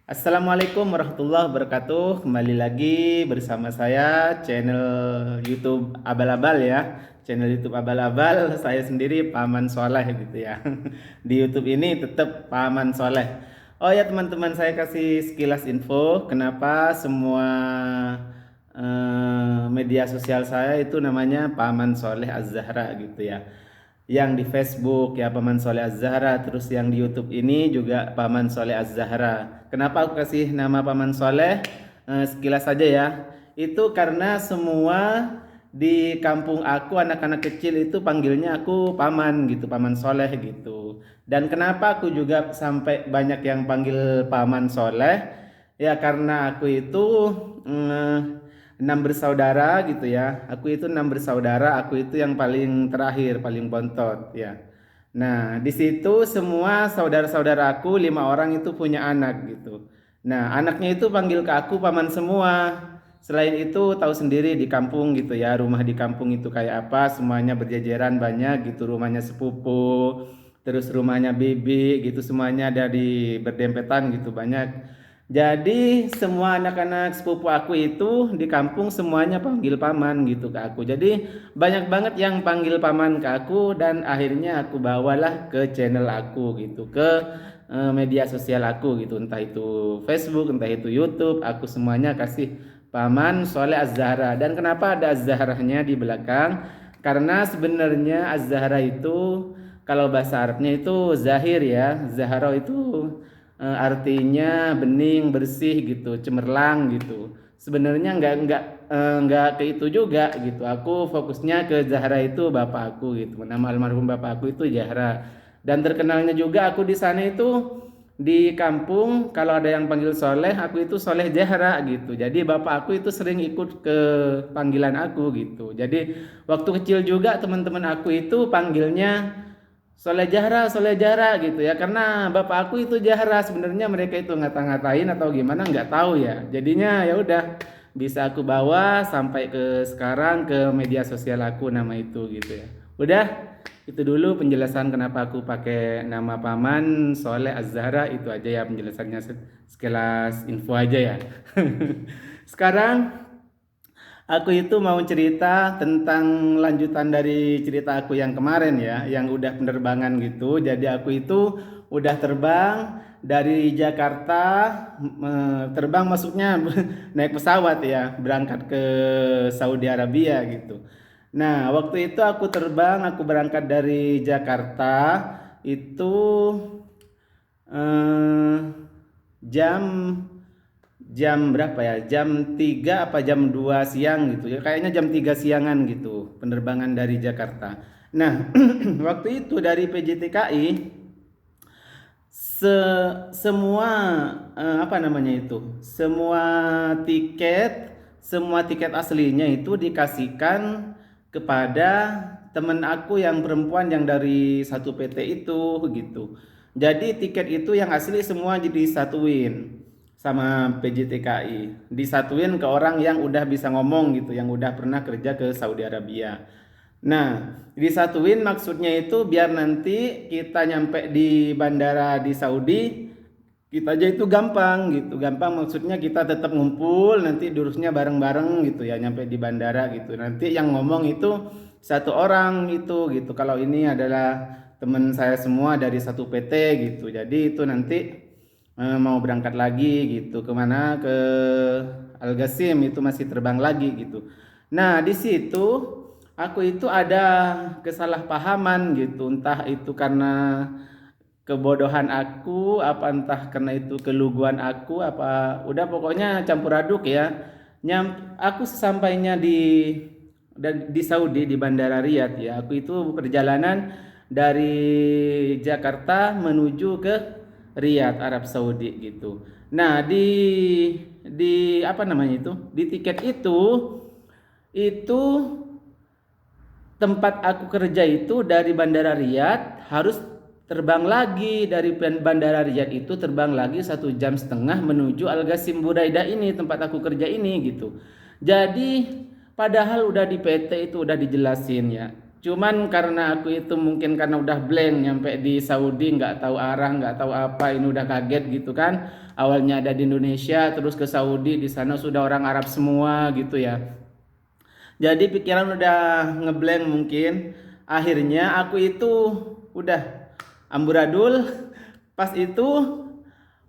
Assalamualaikum warahmatullahi wabarakatuh. Kembali lagi bersama saya channel YouTube Abal-Abal ya. Channel YouTube Abal-Abal saya sendiri Paman Soleh gitu ya. Di YouTube ini tetap Paman Soleh. Oh ya teman-teman, saya kasih sekilas info kenapa semua media sosial saya itu namanya Paman Soleh Az-Zahra gitu ya. Yang di Facebook ya Paman Soleh Az-Zahra, terus yang di YouTube ini juga Paman Soleh Az-Zahra. Kenapa aku kasih nama Paman Soleh? Sekilas saja ya. Itu karena semua di kampung aku anak-anak kecil itu panggilnya aku Paman gitu, Paman Soleh gitu. Dan kenapa aku juga sampai banyak yang panggil Paman Soleh? Ya karena aku itu mm, 6 bersaudara gitu ya. Aku itu 6 bersaudara, aku itu yang paling terakhir, paling bontot ya. Nah, di situ semua saudara-saudara aku 5 orang itu punya anak gitu. Nah, anaknya itu panggil ke aku paman semua. Selain itu tahu sendiri di kampung gitu ya, rumah di kampung itu kayak apa, semuanya berjejeran banyak gitu, rumahnya sepupu, terus rumahnya bibi gitu, semuanya ada di berdempetan gitu banyak. Jadi semua anak-anak sepupu aku itu di kampung semuanya panggil paman gitu ke aku. Jadi banyak banget yang panggil paman ke aku dan akhirnya aku bawalah ke channel aku gitu, ke media sosial aku gitu, entah itu Facebook, entah itu YouTube, aku semuanya kasih Paman Soleh Az-Zahra. Dan kenapa ada Az-Zahranya di belakang? Karena sebenarnya Az-Zahra itu kalau bahasa Arabnya itu zahir ya. Zahra itu artinya bening, bersih gitu, cemerlang gitu. Sebenarnya nggak ke itu juga gitu. Aku fokusnya ke Zahra itu bapak aku gitu. Nama almarhum bapak aku itu Zahra. Dan terkenalnya juga aku di sana itu di kampung kalau ada yang panggil Soleh, aku itu Soleh Zahra gitu. Jadi bapak aku itu sering ikut ke panggilan aku gitu. Jadi waktu kecil juga teman-teman aku itu panggilnya Soleh Jahra gitu ya, karena bapak aku itu Jahra. Sebenarnya mereka itu ngata-ngatain atau gimana nggak tahu ya. Jadinya ya udah bisa aku bawa sampai ke sekarang ke media sosial aku nama itu gitu ya. Udah itu dulu penjelasan kenapa aku pakai nama Paman Soleh Az-Zahra, itu aja ya penjelasannya, sekilas info aja ya. Sekarang aku itu mau cerita tentang lanjutan dari cerita aku yang kemarin ya, yang udah penerbangan gitu. Jadi aku itu udah terbang dari Jakarta, terbang maksudnya naik pesawat ya, berangkat ke Saudi Arabia gitu. Nah, waktu itu aku terbang, aku berangkat dari Jakarta itu eh, jam jam berapa ya? Jam 3 apa jam 2 siang gitu ya. Kayaknya jam 3 siangan gitu penerbangan dari Jakarta. Nah, waktu itu dari PJTKI se semua apa namanya itu? Semua tiket aslinya itu dikasihkan kepada temen aku yang perempuan yang dari satu PT itu gitu. Jadi tiket itu yang asli semua jadi disatuin sama PJTKI, disatuin ke orang yang udah bisa ngomong gitu, yang udah pernah kerja ke Saudi Arabia. Nah, disatuin maksudnya itu biar nanti kita nyampe di bandara di Saudi, kita aja itu gampang gitu. Gampang maksudnya kita tetap ngumpul, nanti durusnya bareng-bareng gitu ya, nyampe di bandara gitu. Nanti yang ngomong itu satu orang itu gitu. Kalau ini adalah teman saya semua dari satu PT gitu. Jadi itu nanti mau berangkat lagi gitu kemana, ke Al Ghasim, itu masih terbang lagi gitu. Nah di situ aku itu ada kesalahpahaman gitu, entah itu karena kebodohan aku apa entah karena itu keluguan aku apa, udah pokoknya campur aduk ya. Aku sesampainya di Saudi di Bandara Riyadh ya, aku itu perjalanan dari Jakarta menuju ke Riyadh Arab Saudi gitu. Nah di apa namanya itu, di tiket itu tempat aku kerja itu dari Bandara Riyadh harus terbang lagi, dari Bandara Riyadh itu terbang lagi 1,5 jam menuju Al Ghasim Buraida ini, tempat aku kerja ini gitu. Jadi padahal udah di PT itu udah dijelasin ya, Cuman karena aku itu mungkin karena udah blank nyampe di Saudi, nggak tahu arah, nggak tahu apa, ini udah kaget gitu kan. Awalnya ada di Indonesia, terus ke Saudi, di sana sudah orang Arab semua gitu ya. Jadi pikiran udah ngeblank mungkin. Akhirnya aku itu udah amburadul. Pas itu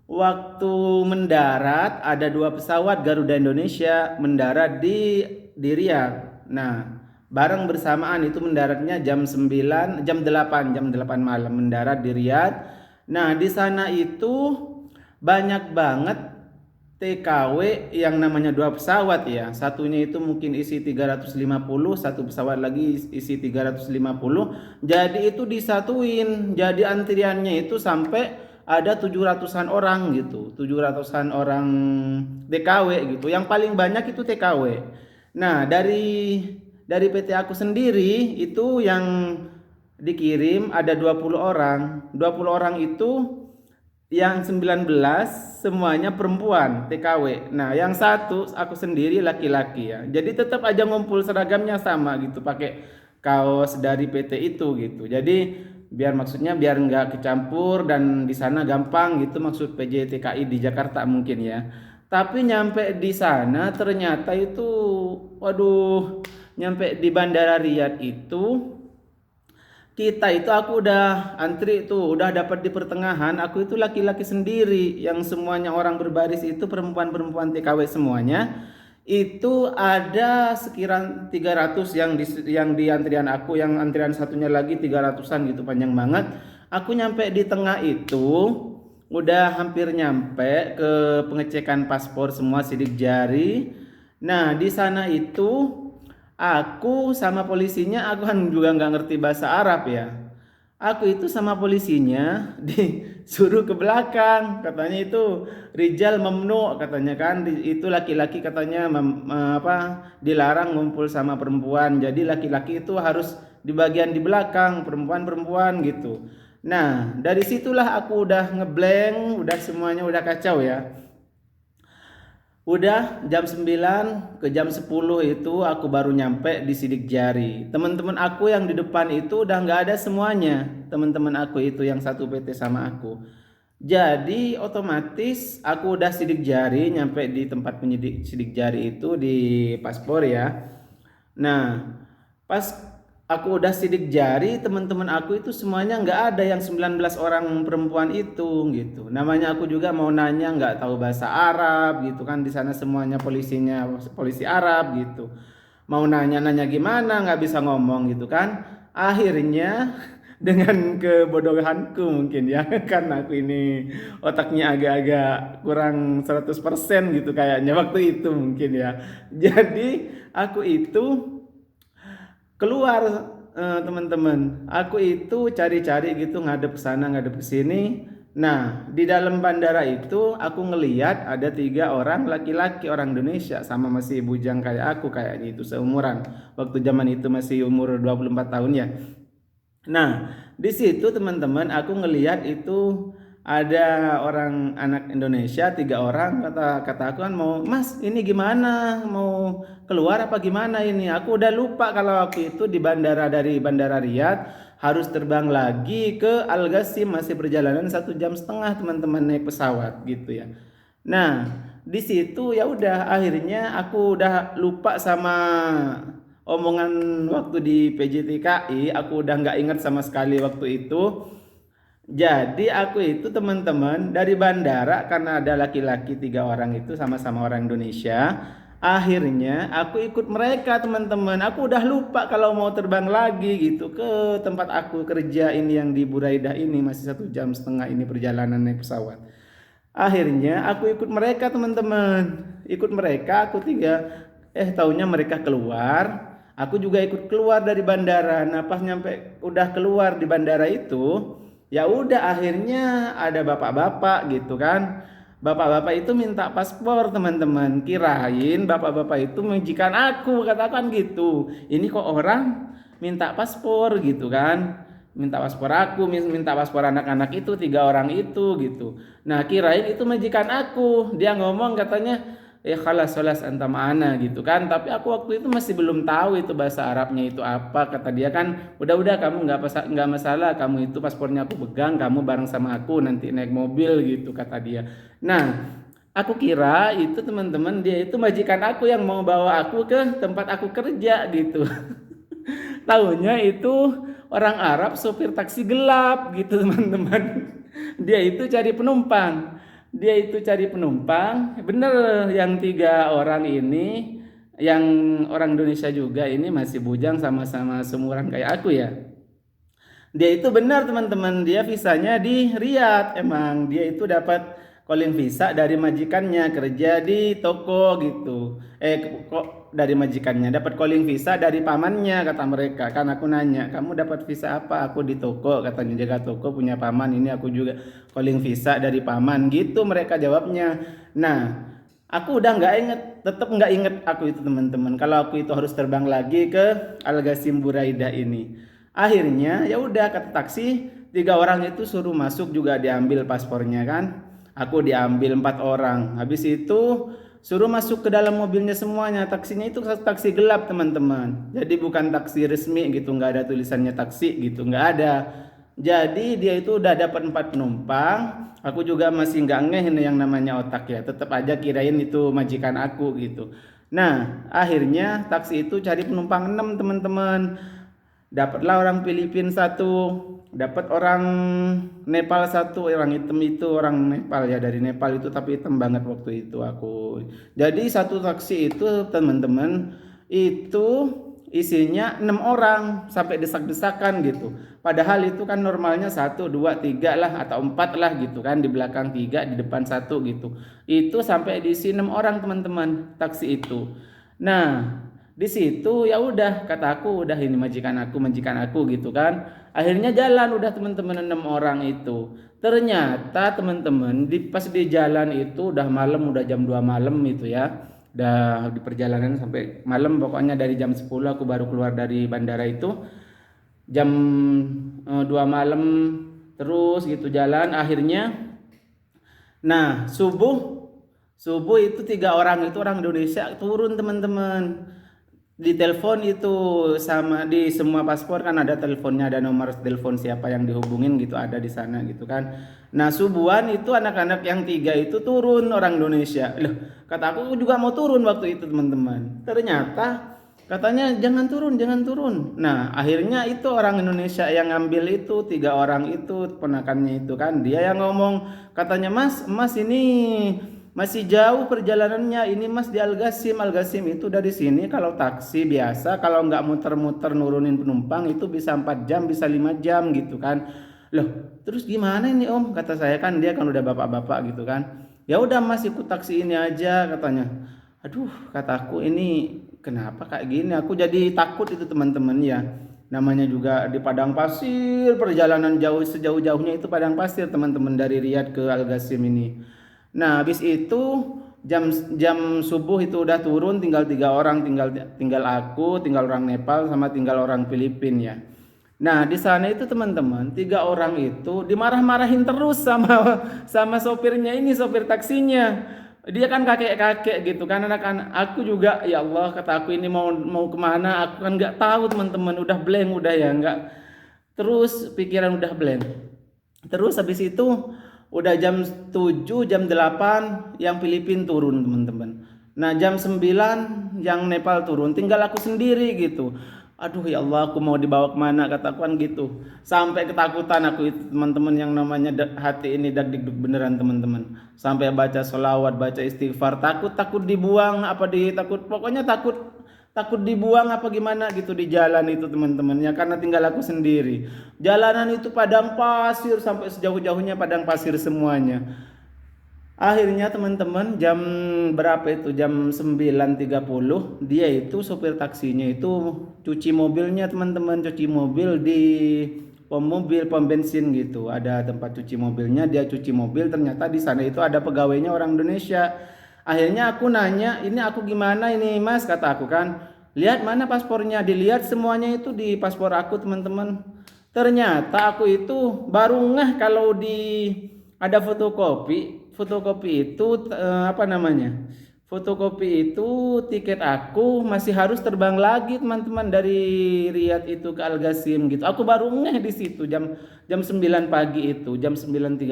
waktu mendarat ada dua pesawat Garuda Indonesia mendarat di Riyadh. Nah, bareng bersamaan itu mendaratnya jam 8 malam mendarat di Riyadh. Nah, di sana itu banyak banget TKW yang namanya dua pesawat ya. Satunya itu mungkin isi 350, satu pesawat lagi isi 350. Jadi itu disatuin. Jadi antriannya itu sampai ada 700-an orang gitu. 700-an orang TKW gitu. Yang paling banyak itu TKW. Nah, dari PT aku sendiri itu yang dikirim ada 20 orang. 20 orang itu yang 19 semuanya perempuan TKW. Nah, yang satu aku sendiri laki-laki ya. Jadi tetap aja ngumpul seragamnya sama gitu, pakai kaos dari PT itu gitu. Jadi biar nggak kecampur dan di sana gampang gitu, maksud PJTKI di Jakarta mungkin ya. Tapi nyampe di sana ternyata itu waduh, nyampe di Bandara Riyadh itu kita itu aku udah antri itu udah dapat di pertengahan, aku itu laki-laki sendiri, yang semuanya orang berbaris itu perempuan-perempuan TKW semuanya. Itu ada sekira 300 yang di antrian aku, yang antrian satunya lagi 300-an gitu, panjang banget. Aku nyampe di tengah itu udah hampir nyampe ke pengecekan paspor semua, sidik jari. Nah, di sana itu aku sama polisinya, aku kan juga nggak ngerti bahasa Arab ya. Aku itu sama polisinya disuruh ke belakang, katanya itu Rijal memnu, katanya kan itu laki-laki, katanya dilarang ngumpul sama perempuan. Jadi laki-laki itu harus di bagian di belakang, perempuan-perempuan gitu. Nah, dari situlah aku udah ngeblank, udah semuanya udah kacau ya. Udah jam 9 ke jam 10 itu aku baru nyampe di sidik jari. Teman-teman aku yang di depan itu udah nggak ada semuanya. Teman-teman aku itu yang satu PT sama aku. Jadi otomatis aku udah sidik jari, nyampe di tempat penyidik sidik jari itu di paspor ya. Nah, pas aku udah sidik jari, teman-teman aku itu semuanya nggak ada yang 19 orang perempuan itu gitu. Namanya aku juga mau nanya nggak tahu bahasa Arab gitu kan, di sana semuanya polisinya polisi Arab gitu. Mau nanya-nanya gimana nggak bisa ngomong gitu kan. Akhirnya dengan kebodohanku mungkin ya, karena aku ini otaknya agak-agak kurang 100% gitu kayaknya waktu itu mungkin ya. Jadi aku itu keluar, teman-teman. Aku itu cari-cari gitu, ngadep ke sana ngadep ke sini. Nah, di dalam bandara itu aku ngeliat ada 3 orang laki-laki, orang Indonesia, sama masih bujang kayak aku, kayaknya itu seumuran. Waktu zaman itu masih umur 24 tahun ya. Nah, di situ teman-teman aku ngelihat itu ada orang anak Indonesia 3 orang, kata kata aku kan, mau Mas ini gimana, mau keluar apa gimana ini, aku udah lupa kalau aku itu di bandara, dari Bandara Riyadh harus terbang lagi ke Al Ghasim, masih perjalanan 1,5 jam teman-teman naik pesawat gitu ya. Nah, di situ ya udah akhirnya aku udah lupa sama omongan waktu di PJTKI, aku udah nggak ingat sama sekali waktu itu. Jadi aku itu teman-teman dari bandara, karena ada laki-laki 3 orang itu sama-sama orang Indonesia. Akhirnya aku ikut mereka teman-teman. Aku udah lupa kalau mau terbang lagi gitu ke tempat aku kerja ini yang di Buraidah ini, masih 1,5 jam ini perjalanan naik pesawat. Akhirnya aku ikut mereka teman-teman. Ikut mereka aku taunya mereka keluar. Aku juga ikut keluar dari bandara. Nah, pas nyampe udah keluar di bandara itu, ya udah akhirnya ada bapak-bapak gitu kan. Bapak-bapak itu minta paspor teman-teman. Kirain bapak-bapak itu menjikan aku, katakan gitu. Ini kok orang minta paspor gitu kan. Minta paspor aku, minta paspor anak-anak itu 3 orang itu gitu. Nah, kirain itu majikan aku. Dia ngomong katanya, khalas solas anta ma'ana gitu kan. Tapi aku waktu itu masih belum tahu itu bahasa Arabnya itu apa. Kata dia kan, udah kamu nggak masalah, kamu itu paspornya aku pegang, kamu bareng sama aku nanti naik mobil gitu kata dia. Nah, aku kira itu teman-teman dia itu majikan aku yang mau bawa aku ke tempat aku kerja gitu. Tahunya itu orang Arab sopir taksi gelap gitu teman-teman. Dia itu cari penumpang. Dia itu cari penumpang. Bener yang 3 orang ini, yang orang Indonesia juga ini masih bujang sama-sama seumuran kayak aku ya. Dia itu benar teman-teman, dia visanya di Riyadh. Emang dia itu dapat calling visa dari majikannya kerja di toko gitu. Kok dari majikannya dapat calling visa dari pamannya kata mereka. Kan aku nanya, "Kamu dapat visa apa?" "Aku di toko," katanya, "jaga toko punya paman. Ini aku juga calling visa dari paman." Gitu mereka jawabnya. Nah, aku udah nggak inget, tetap nggak inget aku itu teman-teman. Kalau aku itu harus terbang lagi ke Al Ghasim Buraidah ini. Akhirnya ya udah kata taksi 3 orang itu suruh masuk juga diambil paspornya kan. Aku diambil 4 orang. Habis itu suruh masuk ke dalam mobilnya semuanya. Taksinya itu taksi gelap teman-teman. Jadi bukan taksi resmi gitu, nggak ada tulisannya taksi gitu, nggak ada. Jadi dia itu udah dapat 4 penumpang. Aku juga masih nggak ngeh ini yang namanya otak ya. Tetap aja kirain itu majikan aku gitu. Nah, akhirnya taksi itu cari penumpang 6 teman-teman. Dapatlah orang Filipina satu, dapat orang Nepal satu, orang hitam itu orang Nepal ya, dari Nepal itu tapi hitam banget waktu itu aku. Jadi satu taksi itu teman-teman itu isinya 6 orang sampai desak-desakan gitu. Padahal itu kan normalnya 1, 2, 3 lah atau 4 lah gitu kan, di belakang 3, di depan 1 gitu. Itu sampai diisi 6 orang teman-teman taksi itu. Nah, di situ ya udah kata aku, udah ini majikan aku gitu kan. Akhirnya jalan udah teman-teman 6 orang itu. Ternyata teman-teman pas di jalan itu udah malam, udah jam 2 malam itu ya. Udah di perjalanan sampai malam, pokoknya dari jam 10 aku baru keluar dari bandara itu. Jam 2 malam terus gitu jalan akhirnya. Nah, subuh itu 3 orang itu orang Indonesia turun teman-teman. Di telepon itu sama di semua paspor kan ada teleponnya, ada nomor telepon siapa yang dihubungin gitu ada di sana gitu kan. Nah, subuhan itu anak-anak yang 3 itu turun orang Indonesia. Loh, kata aku juga mau turun waktu itu teman-teman. Ternyata katanya jangan turun. Nah, akhirnya itu orang Indonesia yang ngambil itu 3 orang itu ponakannya itu kan, dia yang ngomong katanya, Mas ini masih jauh perjalanannya ini Mas di Al Ghasim. Al Ghasim itu dari sini kalau taksi biasa kalau nggak muter-muter nurunin penumpang itu bisa 4 jam bisa 5 jam gitu kan. Loh, terus gimana ini Om? Kata saya kan, dia kan udah bapak-bapak gitu kan. Ya udah Mas ikut taksi ini aja katanya. Aduh, kataku ini kenapa kayak gini? Aku jadi takut itu teman-teman ya. Namanya juga di padang pasir, perjalanan jauh sejauh-jauhnya itu padang pasir teman-teman dari Riyadh ke Al Ghasim ini. Nah, habis itu jam jam subuh itu udah turun, tinggal 3 orang, tinggal aku, tinggal orang Nepal sama tinggal orang Filipina ya. Nah, di sana itu teman-teman 3 orang itu dimarah-marahin terus sama sama sopirnya ini, sopir taksinya. Dia kan kakek-kakek gitu kan, anak-anak. Aku juga ya Allah kata aku ini mau kemana? Aku kan nggak tahu teman-teman, udah blank udah ya nggak. Terus pikiran udah blank. Terus habis itu udah jam 7, jam 8 yang Filipina turun teman-teman. Nah, jam 9 yang Nepal turun, tinggal aku sendiri gitu. Aduh ya Allah, aku mau dibawa kemana kataku kan gitu. Sampai ketakutan aku itu teman-teman, yang namanya hati ini dag-digdug beneran teman-teman. Sampai baca sholawat, baca istighfar, takut dibuang apa takut, pokoknya takut dibuang apa gimana gitu di jalan itu teman-teman ya, karena tinggal aku sendiri. Jalanan itu padang pasir sampai sejauh-jauhnya padang pasir semuanya. Akhirnya teman-teman jam berapa itu, jam 9.30 dia itu sopir taksinya itu cuci mobilnya teman-teman, cuci mobil di pom bensin gitu, ada tempat cuci mobilnya, dia cuci mobil. Ternyata di sana itu ada pegawainya orang Indonesia. Akhirnya aku nanya, ini aku gimana ini Mas, kata aku kan, lihat mana paspornya. Dilihat semuanya itu di paspor aku teman-teman. Ternyata aku itu baru ngeh kalau di ada fotokopi itu apa namanya, Fotokopi itu tiket aku masih harus terbang lagi teman-teman dari Riyadh itu ke Al Ghasim gitu. Aku baru ngeh di situ jam jam 9 pagi itu, jam 9.15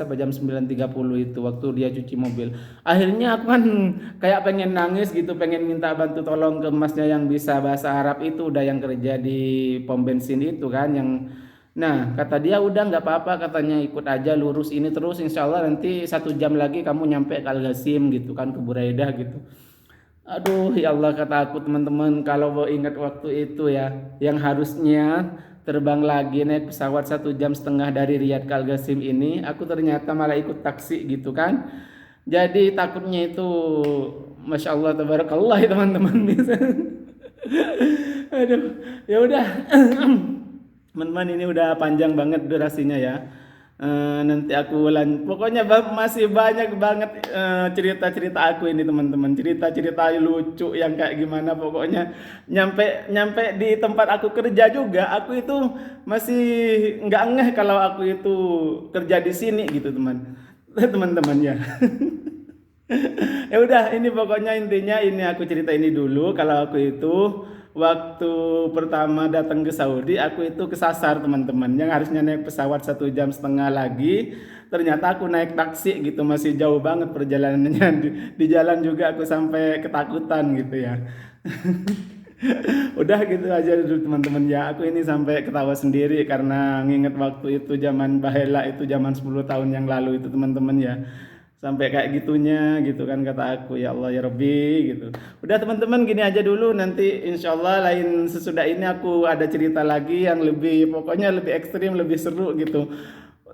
apa jam 9.30 itu waktu dia cuci mobil. Akhirnya aku kan kayak pengen nangis gitu, pengen minta bantu tolong ke masnya yang bisa bahasa Arab itu udah yang kerja di pom bensin itu kan yang. Nah, kata dia udah nggak apa-apa katanya ikut aja lurus ini terus insya Allah nanti 1 jam lagi kamu nyampe ke Al Ghasim gitu kan ke Buraidah gitu. Aduh ya Allah kata aku teman-teman kalau mau ingat waktu itu ya yang harusnya terbang lagi naik pesawat 1,5 jam dari Riyadh ke Al Ghasim ini aku ternyata malah ikut taksi gitu kan. Jadi takutnya itu Masya Allah tabarakallah ya teman-teman bisa. Aduh ya udah. Teman-teman ini udah panjang banget durasinya ya. Nanti aku pokoknya masih banyak banget cerita-cerita aku ini teman-teman. Cerita-cerita lucu yang kayak gimana pokoknya nyampe nyampe di tempat aku kerja juga aku itu masih nggak ngeh kalau aku itu kerja di sini gitu teman. Teman-teman ya. Ya udah ini pokoknya intinya ini aku cerita ini dulu kalau aku itu waktu pertama datang ke Saudi aku itu kesasar teman-teman yang harusnya naik pesawat 1,5 jam lagi ternyata aku naik taksi gitu masih jauh banget perjalanannya di jalan juga aku sampai ketakutan gitu ya. Udah gitu aja dulu teman-teman ya aku ini sampai ketawa sendiri karena nginget waktu itu zaman Bahela itu zaman 10 tahun yang lalu itu teman-teman ya sampai kayak gitunya gitu kan kata aku ya Allah ya Rabbi gitu. Udah teman-teman gini aja dulu nanti insya Allah lain sesudah ini aku ada cerita lagi yang lebih pokoknya lebih ekstrim lebih seru gitu.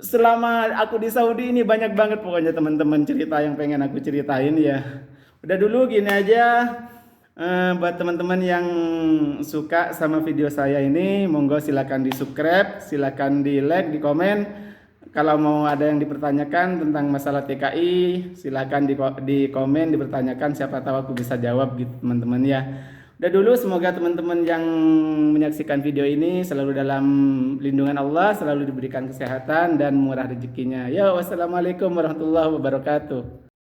Selama aku di Saudi ini banyak banget pokoknya teman-teman cerita yang pengen aku ceritain ya. Udah dulu gini aja. Buat teman-teman yang suka sama video saya ini, monggo silakan di subscribe, silakan di like, di komen. Kalau mau ada yang dipertanyakan tentang masalah TKI, silakan di komen dipertanyakan. Siapa tahu aku bisa jawab gitu teman-teman ya. Udah dulu, semoga teman-teman yang menyaksikan video ini selalu dalam lindungan Allah, selalu diberikan kesehatan dan murah rezekinya. Ya, wassalamualaikum warahmatullahi wabarakatuh.